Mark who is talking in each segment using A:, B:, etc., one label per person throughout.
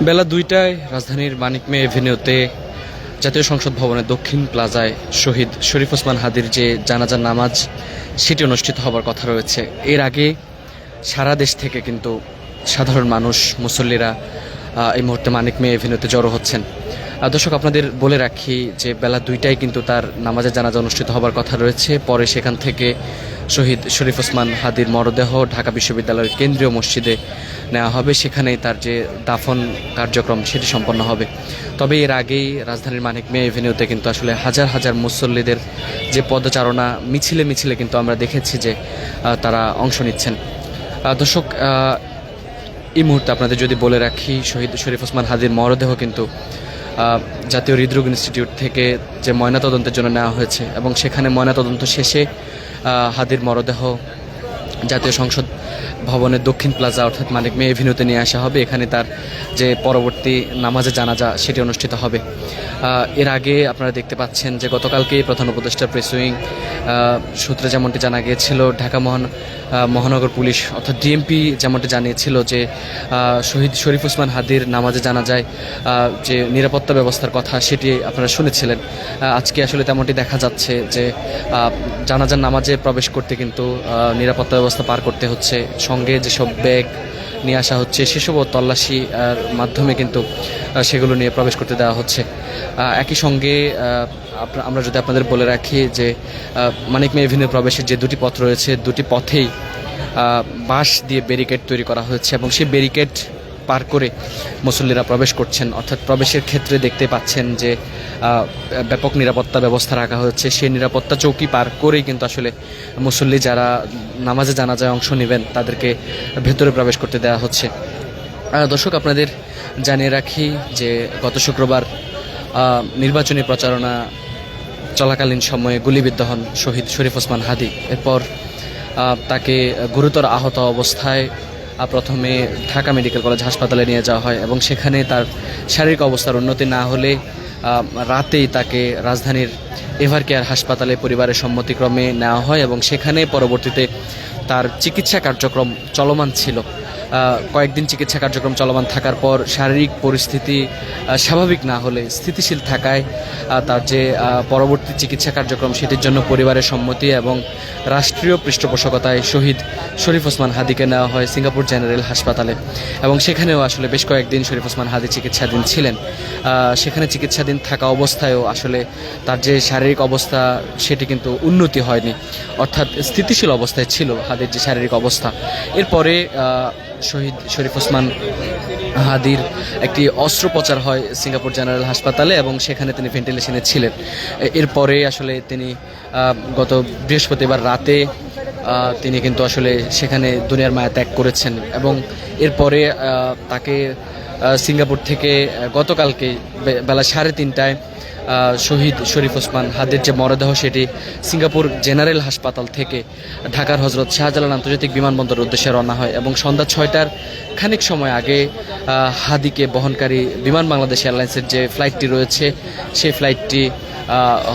A: বেলা ২টায় রাজধানীর মানিক মে এভিনিউতে জাতীয় সংসদ ভবনের দক্ষিণ প্লাজায় শহীদ শরীফ ওসমান হাদির যে জানাজার নামাজ সেটি অনুষ্ঠিত হবার কথা রয়েছে। এর আগে সারা দেশ থেকে কিন্তু সাধারণ মানুষ, মুসল্লিরা এই মুহূর্তে মানিক মে এভিনিউতে জড়ো হচ্ছেন। দর্শক, আপনাদের বলে রাখি যে বেলা ২টায় কিন্তু তার নামাজের জানাজা অনুষ্ঠিত হবার কথা রয়েছে। পরে সেখান থেকে শহীদ শরীফ ওসমান হাদির মরদেহ ঢাকা বিশ্ববিদ্যালয়ের কেন্দ্রীয় মসজিদে নেওয়া হবে। সেখানেই তার যে দাফন কার্যক্রম সেটি সম্পন্ন হবে। তবে এর আগেই রাজধানীর মানিক মে এভিনিউতে কিন্তু আসলে হাজার হাজার মুসল্লিদের যে পদচারণা, মিছিলে মিছিলে কিন্তু আমরা দেখেছি যে তারা অংশ নিচ্ছেন। দর্শক, এই মুহূর্তে আপনাদের যদি বলে রাখি, শহীদ শরীফ ওসমান হাদির মরদেহ কিন্তু জাতীয় হৃদরোগ ইনস্টিটিউট থেকে যে ময়নাতদন্তের জন্য নেওয়া হয়েছে এবং সেখানে ময়নাতদন্ত শেষে হাদির মরদেহ জাতীয় সংসদ ভবনের দক্ষিণ প্লাজা অর্থাৎ মানিক মে এভিনিউতে নিয়ে আসা হবে। এখানে তার যে পরবর্তী নামাজে জানাজা সেটি অনুষ্ঠিত হবে। এর আগে আপনারা দেখতে পাচ্ছেন যে গতকালকে প্রধান উপদেষ্টা প্রেস উইং সূত্রে যেমনটি জানা গিয়েছিল, ঢাকা মহানগর পুলিশ অর্থাৎ ডিএমপি যেমনটি জানিয়েছিল যে শহীদ শরীফ ওসমান হাদির নামাজে জানাজায় যে নিরাপত্তা ব্যবস্থার কথা সেটি আপনারা শুনেছিলেন। আজকে আসলে তেমনটি দেখা যাচ্ছে যে জানাজার নামাজে প্রবেশ করতে কিন্তু নিরাপত্তা ব্যবস্থা পার করতে হচ্ছে। সঙ্গে যেসব ব্যাগ নিয়ে আসা হচ্ছে সেসবও তল্লাশির মাধ্যমে কিন্তু সেগুলো নিয়ে প্রবেশ করতে দেওয়া হচ্ছে। একই সঙ্গে আমরা যদি আপনাদের বলে রাখি যে মানিক মে এভিনিউ প্রবেশের যে দুটি পথ রয়েছে, দুটি পথেই বাঁশ দিয়ে ব্যারিকেড তৈরি করা হয়েছে এবং সেই ব্যারিকেড পার করে মুসল্লিরা প্রবেশ করছেন। অর্থাৎ প্রবেশের ক্ষেত্রে দেখতে পাচ্ছেন যে ব্যাপক নিরাপত্তা ব্যবস্থা রাখা হচ্ছে। সেই নিরাপত্তা চৌকি পার করেই কিন্তু আসলে মুসল্লি যারা নামাজে জানাজায় অংশ নেবেন তাদেরকে ভেতরে প্রবেশ করতে দেওয়া হচ্ছে। দর্শক, আপনাদের জানিয়ে রাখি যে গত শুক্রবার নির্বাচনী প্রচারণা চলাকালীন সময়ে গুলিবিদ্ধ হন শহীদ শরীফ ওসমান হাদি। এরপর তাকে গুরুতর আহত অবস্থায় প্রথমে ঢাকা মেডিকেল কলেজ হাসপাতালে নিয়ে যাওয়া হয় এবং সেখানে তার শারীরিক অবস্থার উন্নতি না হলে রাতেই তাকে রাজধানীর এভার কেয়ার হাসপাতালে পরিবারের সম্মতিক্রমে নেওয়া হয় এবং সেখানে পরবর্তীতে তার চিকিৎসা কার্যক্রম চলমান ছিল। কয়েকদিন চিকিৎসা কার্যক্রম চলমান থাকার পর শারীরিক পরিস্থিতি স্বাভাবিক না হলে স্থিতিশীল থাকায় তার যে পরবর্তী চিকিৎসা কার্যক্রম সেটির জন্য পরিবারের সম্মতি এবং রাষ্ট্রীয় পৃষ্ঠপোষকতায় শহীদ শরীফ ওসমান হাদিকে নেওয়া হয় সিঙ্গাপুর জেনারেল হাসপাতালে এবং সেখানেও আসলে বেশ কয়েকদিন শরীফ ওসমান হাদি চিকিৎসাধীন ছিলেন। সেখানে চিকিৎসাধীন থাকা অবস্থায়ও আসলে তার যে শারীরিক অবস্থা সেটি কিন্তু উন্নতি হয়নি, অর্থাৎ স্থিতিশীল অবস্থায় ছিল হাদির যে শারীরিক অবস্থা। এরপরে শহীদ শরীফ ওসমান হাদির একটি অস্ত্রোপচার হয় সিঙ্গাপুর জেনারেল হাসপাতালে এবং সেখানে তিনি ভেন্টিলেশনে ছিলেন। এরপরে আসলে তিনি গত বৃহস্পতিবার রাতে তিনি কিন্তু আসলে সেখানে দুনিয়ার মায়া ত্যাগ করেছেন এবং এরপরে তাকে সিঙ্গাপুর থেকে গতকালকে বেলা 3:30টায় শহীদ শরীফ ওসমান হাদির যে মরদেহ সেটি সিঙ্গাপুর জেনারেল হাসপাতাল থেকে ঢাকার হজরত শাহজালাল আন্তর্জাতিক বিমানবন্দরের উদ্দেশ্যে রওনা হয় এবং সন্ধ্যা 6টার খানিক সময় আগে হাদিকে বহনকারী বিমান বাংলাদেশ এয়ারলাইন্সের যে ফ্লাইটটি রয়েছে সেই ফ্লাইটটি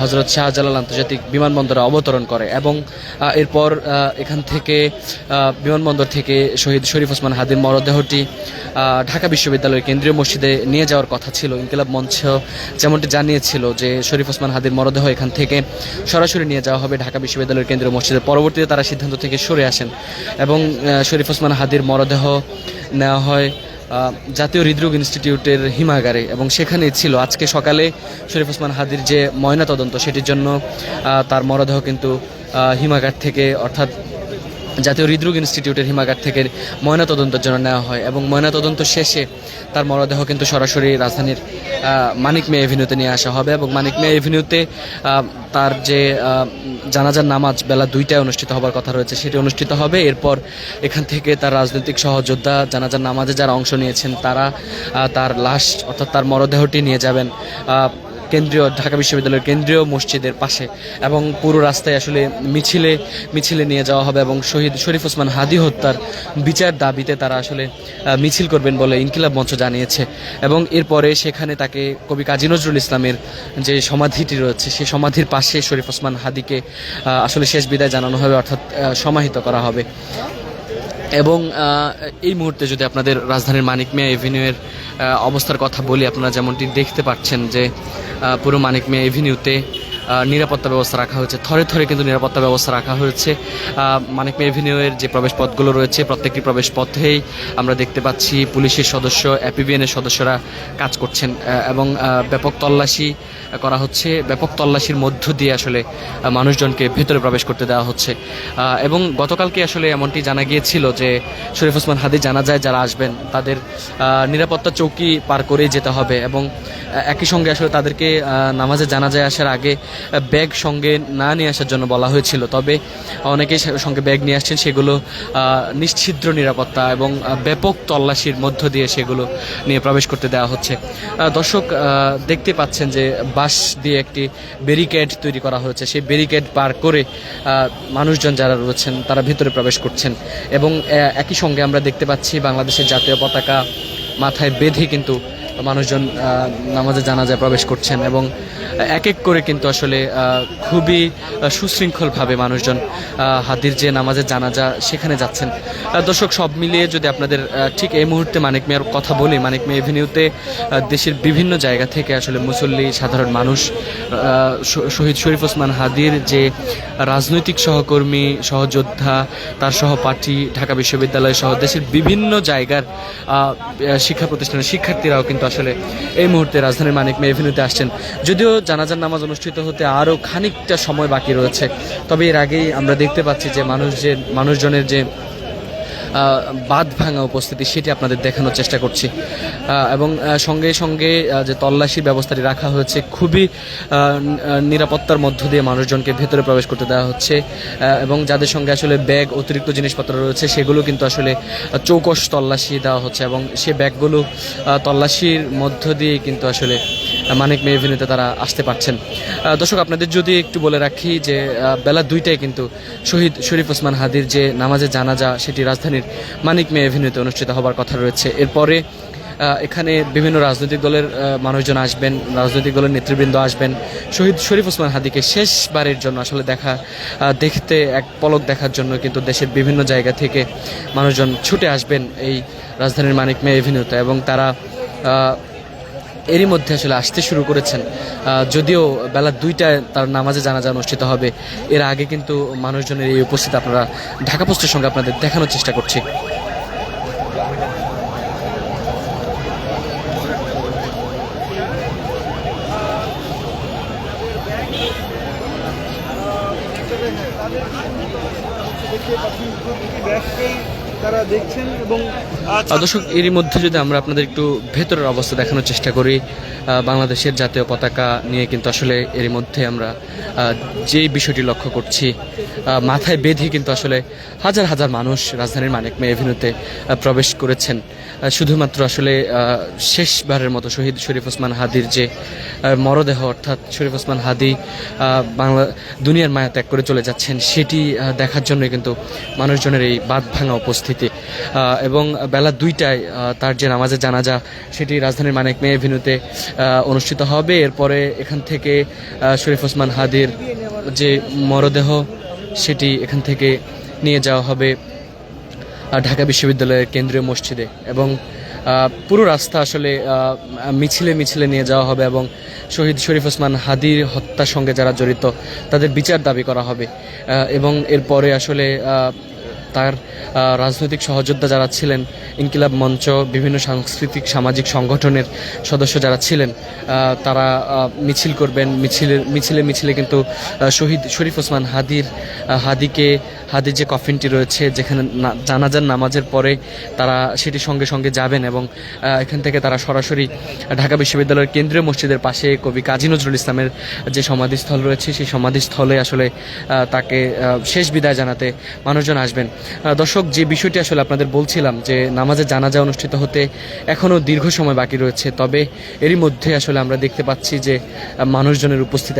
A: হজরত শাহজালাল আন্তর্জাতিক বিমানবন্দরে অবতরণ করে এবং এরপর এখান থেকে বিমানবন্দর থেকে শহীদ শরীফ ওসমান হাদির মরদেহটি ঢাকা বিশ্ববিদ্যালয়ের কেন্দ্রীয় মসজিদে নিয়ে যাওয়ার কথা ছিল। ইনকিলাব মঞ্চ যেমনটি জানিয়েছিল যে শরীফ ওসমান হাদির মরদেহ এখান থেকে সরাসরি নিয়ে যাওয়া হবে ঢাকা বিশ্ববিদ্যালয়ের কেন্দ্রীয় মসজিদে। পরবর্তীতে তারা সিদ্ধান্ত থেকে সরে আসেন এবং শরীফ ওসমান হাদির মরদেহ নেওয়া হয় জাতীয় হৃদরোগ ইনস্টিটিউটের হিমাগারে এবং সেখানেই ছিল আজকে সকালে শরীফ ওসমান হাদির যে ময়নাতদন্ত সেটির জন্য তার মরদেহ কিন্তু হিমাগার থেকে অর্থাৎ জাতীয় হৃদরোগ ইনস্টিটিউটের হিমাগার থেকে ময়নাতদন্তের জন্য নেওয়া হয় এবং ময়নাতদন্ত শেষে তার মরদেহ কিন্তু সরাসরি রাজধানীর মানিক মে এভিনিউতে নিয়ে আসা হবে এবং মানিক মে এভিনিউতে তার যে জানাজার নামাজ বেলা 2টায় অনুষ্ঠিত হবার কথা রয়েছে সেটি অনুষ্ঠিত হবে। এরপর এখান থেকে তার রাজনৈতিক সহযোদ্ধা জানাজার নামাজে যারা অংশ নিয়েছেন তারা তার লাশ অর্থাৎ তার মরদেহটি নিয়ে যাবেন কেন্দ্রীয় ঢাকা বিশ্ববিদ্যালয়ের কেন্দ্রীয় মসজিদের পাশে এবং পুরো রাস্তায় আসলে মিছিলে নিয়ে যাওয়া হবে এবং শহীদ শরীফ ওসমান হাদি হত্যার বিচার দাবিতে তারা আসলে মিছিল করবেন বলে ইনকিলাব মঞ্চ জানিয়েছে এবং এরপরে সেখানে তাকে কবি কাজী নজরুল ইসলামের যে সমাধিটি রয়েছে সেই সমাধির পাশে শরীফ ওসমান হাদিকে আসলে শেষ বিদায় জানানো হবে, অর্থাৎ সমাহিত করা হবে। এবং এই মুহূর্তে যদি আপনাদের রাজধানীর মানিক মিয়া এভিনিউয়ের অবস্থার কথা বলি, আপনারা যেমনটি দেখতে পাচ্ছেন যে পুরো মানিক মিয়া এভিনিউতে নিরাপত্তা ব্যবস্থা রাখা হয়েছে, থরে থরে কিন্তু নিরাপত্তা ব্যবস্থা রাখা হয়েছে। মানিক মিয়া এভিনিউয়ের যে প্রবেশ পথগুলো রয়েছে প্রত্যেকটি প্রবেশ পথেই আমরা দেখতে পাচ্ছি পুলিশের সদস্য, অ্যাপিবিএনের সদস্যরা কাজ করছেন এবং ব্যাপক তল্লাশি করা হচ্ছে। ব্যাপক তল্লাশির মধ্য দিয়ে আসলে মানুষজনকে ভেতরে প্রবেশ করতে দেওয়া হচ্ছে। এবং গতকালকে আসলে এমনটি জানা গিয়েছিল যে শরীফ ওসমান হাদি জানাজায় যারা আসবেন তাদের নিরাপত্তা চৌকি পার করেই যেতে হবে এবং একই সঙ্গে আসলে তাদেরকে নামাজে জানাজায় আসার আগে ব্যাগ সঙ্গে না নিয়ে আসার জন্য বলা হয়েছিল। তবে অনেকেই সঙ্গে ব্যাগ নিয়ে আসছেন, সেগুলো নিশ্ছিদ্র নিরাপত্তা এবং ব্যাপক তল্লাশির মধ্য দিয়ে সেগুলো নিয়ে প্রবেশ করতে দেওয়া হচ্ছে। দর্শক দেখতে পাচ্ছেন যে বাঁশ দিয়ে একটি ব্যারিকেড তৈরি করা হয়েছে, সেই ব্যারিকেড পার করে মানুষজন যারা রয়েছেন তারা ভিতরে প্রবেশ করছেন এবং একই সঙ্গে আমরা দেখতে পাচ্ছি বাংলাদেশের জাতীয় পতাকা মাথায় বেঁধে কিন্তু মানুষজন নামাজে জানাজায় প্রবেশ করছেন এবং এক এক করে কিন্তু আসলে খুবই সুশৃঙ্খলভাবে মানুষজন হাদির যে নামাজের জানাজা সেখানে যাচ্ছেন। দর্শক সব মিলিয়ে যদি আপনাদের ঠিক এই মুহূর্তে মানিক মিয়ার কথা বলি, মানিক মিয়া এভিনিউতে দেশের বিভিন্ন জায়গা থেকে আসলে মুসল্লি, সাধারণ মানুষ শহীদ শরীফ ওসমান হাদির যে রাজনৈতিক সহকর্মী, সহযোদ্ধা, তার সহপাঠী, ঢাকা বিশ্ববিদ্যালয় সহ দেশের বিভিন্ন জায়গার শিক্ষা প্রতিষ্ঠানের শিক্ষার্থীরাও কিন্তু আসলে এই মুহূর্তে রাজধানীর মানিক মিয়া এভিনিউতে আসছেন। যদিও জানাজার নামাজ অনুষ্ঠিত হতে আরও খানিকটা সময় বাকি রয়েছে, তবে এর আগেই আমরা দেখতে পাচ্ছি যে মানুষজনের যে বাঁধ ভাঙা উপস্থিতি সেটি আপনাদের দেখানোর চেষ্টা করছি এবং সঙ্গে সঙ্গে যে তল্লাশি ব্যবস্থাটি রাখা হয়েছে খুবই নিরাপত্তার মধ্য দিয়ে মানুষজনকে ভেতরে প্রবেশ করতে দেওয়া হচ্ছে এবং যাদের সঙ্গে আসলে ব্যাগ, অতিরিক্ত জিনিসপত্র রয়েছে সেগুলো কিন্তু আসলে চৌকস তল্লাশি দেওয়া হচ্ছে এবং সে ব্যাগগুলো তল্লাশির মধ্য দিয়ে কিন্তু আসলে মানিক মিয়া এভিনিউতে তারা আসতে পারছেন। দর্শক আপনাদের যদি একটু বলে রাখি যে বেলা 2টায় কিন্তু শহীদ শরীফ ওসমান হাদির যে নামাজে জানাজা সেটি রাজধানীর মানিক মিয়া এভিনিউতে অনুষ্ঠিত হবার কথা রয়েছে। এরপরে এখানে বিভিন্ন রাজনৈতিক দলের মানুষজন আসবেন, রাজনৈতিক দলের নেতৃবৃন্দ আসবেন শহীদ শরীফ ওসমান হাদিকে শেষবারের জন্য আসলে দেখতে এক পলক দেখার জন্য কিন্তু দেশের বিভিন্ন জায়গা থেকে মানুষজন ছুটে আসবেন এই রাজধানীর মানিক মিয়া এভিনিউতে এবং তারা এরই মধ্যে আসলে আসতে শুরু করেছেন। যদিও বেলা 2টায় তার নামাজে জানাজা অনুষ্ঠিত হবে, এর আগে কিন্তু মানুষজনের এই উপস্থিতি আপনারা ঢাকা পোস্টের সঙ্গে আপনাদের দেখানোর চেষ্টা করছি। দর্শক এরই মধ্যে যদি আমরা আপনাদের একটু ভেতরের অবস্থা দেখানোর চেষ্টা করি, বাংলাদেশের জাতীয় পতাকা নিয়ে কিন্তু আসলে এরই মধ্যে আমরা যেই বিষয়টি লক্ষ্য করছি, মাথায় বেঁধে কিন্তু আসলে হাজার হাজার মানুষ রাজধানীর মানিক মিয়া এভিনিউতে প্রবেশ করেছেন শুধুমাত্র আসলে শেষবারের মতো শহীদ শরীফ ওসমান হাদির যে মরদেহ, অর্থাৎ শরীফ ওসমান হাদি দুনিয়ার মায়া ত্যাগ করে চলে যাচ্ছেন সেটি দেখার জন্য কিন্তু মানুষজনের এই বাঁধ ভাঙা উপস্থিতি এবং বেলা 2টায় তার যে নামাজের জানাজা সেটি রাজধানীর মানিক মিয়া এভিনিউতে অনুষ্ঠিত হবে। এরপরে এখান থেকে শরীফ ওসমান হাদির যে মরদেহ সেটি এখান থেকে নিয়ে যাওয়া হবে ঢাকা বিশ্ববিদ্যালয়ের কেন্দ্রীয় মসজিদে এবং পুরো রাস্তা আসলে মিছিলে মিছিলে নিয়ে যাওয়া হবে এবং শহীদ শরীফ ওসমান হাদির হত্যার সঙ্গে যারা জড়িত তাদের বিচার দাবি করা হবে এবং এরপরে আসলে তার রাজনৈতিক সহযোদ্ধা যারা ছিলেন, ইনকিলাব মঞ্চ, বিভিন্ন সাংস্কৃতিক সামাজিক সংগঠনের সদস্য যারা ছিলেন তারা মিছিল করবেন। মিছিলে কিন্তু শহীদ শরীফ ওসমান হাদির যে কফিনটি রয়েছে যেখানে জানাজার নামাজের পরে তারা সেটি সঙ্গে সঙ্গে যাবেন এবং এখান থেকে তারা সরাসরি ঢাকা বিশ্ববিদ্যালয়ের কেন্দ্রীয় মসজিদের পাশে কবি কাজী নজরুল ইসলামের যে সমাধিস্থল রয়েছে সেই সমাধিস্থলে আসলে তাকে শেষ বিদায় জানাতে মানুষজন আসবেন। দর্শক যে বিষয়টি আসলে আপনাদের বলছিলাম যে নামাজের জানাজা অনুষ্ঠিত হতে এখনও দীর্ঘ সময় বাকি রয়েছে, তবে এরই মধ্যে আসলে আমরা দেখতে পাচ্ছি যে মানুষজনের উপস্থিতি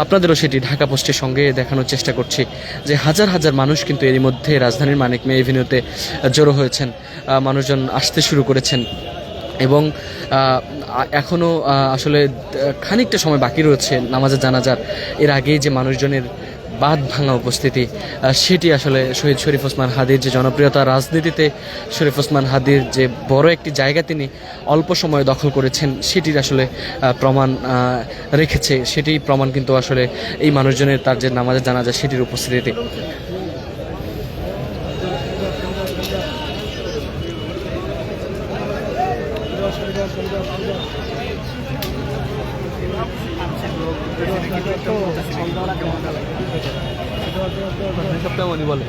A: আপনাদেরও সেটি ঢাকা পোস্টের সঙ্গে দেখানোর চেষ্টা করছি যে হাজার হাজার মানুষ কিন্তু এরই মধ্যে রাজধানীর মানিক মিয়া এভিনিউতে জড়ো হয়েছেন, মানুষজন আসতে শুরু করেছেন এবং এখনও আসলে খানিকটা সময় বাকি রয়েছে নামাজের জানাজার। এর আগেই যে মানুষজনের বাঁধ ভাঙা উপস্থিতি, সেটি আসলে শহীদ শরীফ ওসমান হাদির যে জনপ্রিয়তা, রাজনীতিতে শরীফ ওসমান হাদির যে বড় একটি জায়গা তিনি অল্প সময়ে দখল করেছেন, সেটির আসলে প্রমাণ রেখেছে। সেটি প্রমাণ কিন্তু আসলে এই মানুষজনের তার যে নামাজে জানাজা সেটির উপস্থিতিতে। বলে